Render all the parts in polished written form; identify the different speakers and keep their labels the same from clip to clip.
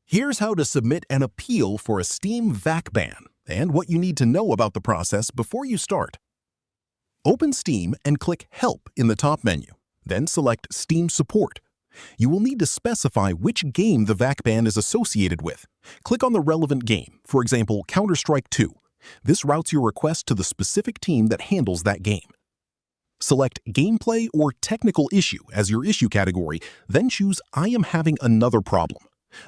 Speaker 1: Here's how to submit an appeal for a Steam VAC ban and what you need to know about the process before you start. Open Steam and click Help in the top menu. Then select Steam Support. You will need to specify which game the VAC ban is associated with. Click on the relevant game, for example, Counter-Strike 2. This routes your request to the specific team that handles that game. Select Gameplay or Technical Issue as your issue category, then choose I am having another problem.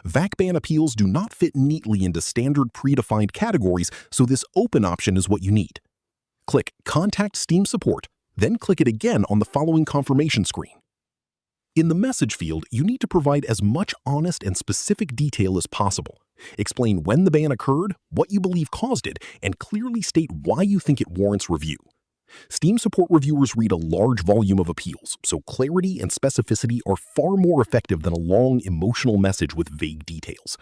Speaker 1: VAC ban appeals do not fit neatly into standard predefined categories, so this open option is what you need. Click Contact Steam Support, then click it again on the following confirmation screen. In the message field, you need to provide as much honest and specific detail as possible. Explain when the ban occurred, what you believe caused it, and clearly state why you think it warrants review. Steam support reviewers read a large volume of appeals, so clarity and specificity are far more effective than a long, emotional message with vague details.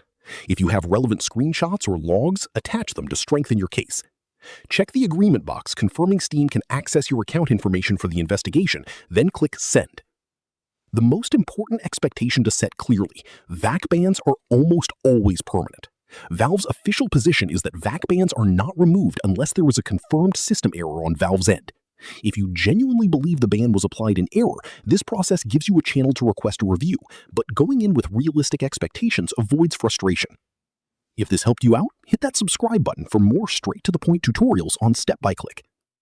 Speaker 1: If you have relevant screenshots or logs, attach them to strengthen your case. Check the agreement box confirming Steam can access your account information for the investigation, then click Send. The most important expectation to set clearly: VAC bans are almost always permanent. Valve's official position is that VAC bans are not removed unless there is a confirmed system error on Valve's end. If you genuinely believe the ban was applied in error, this process gives you a channel to request a review, but going in with realistic expectations avoids frustration. If this helped you out, hit that subscribe button for more straight-to-the-point tutorials on Step by Click.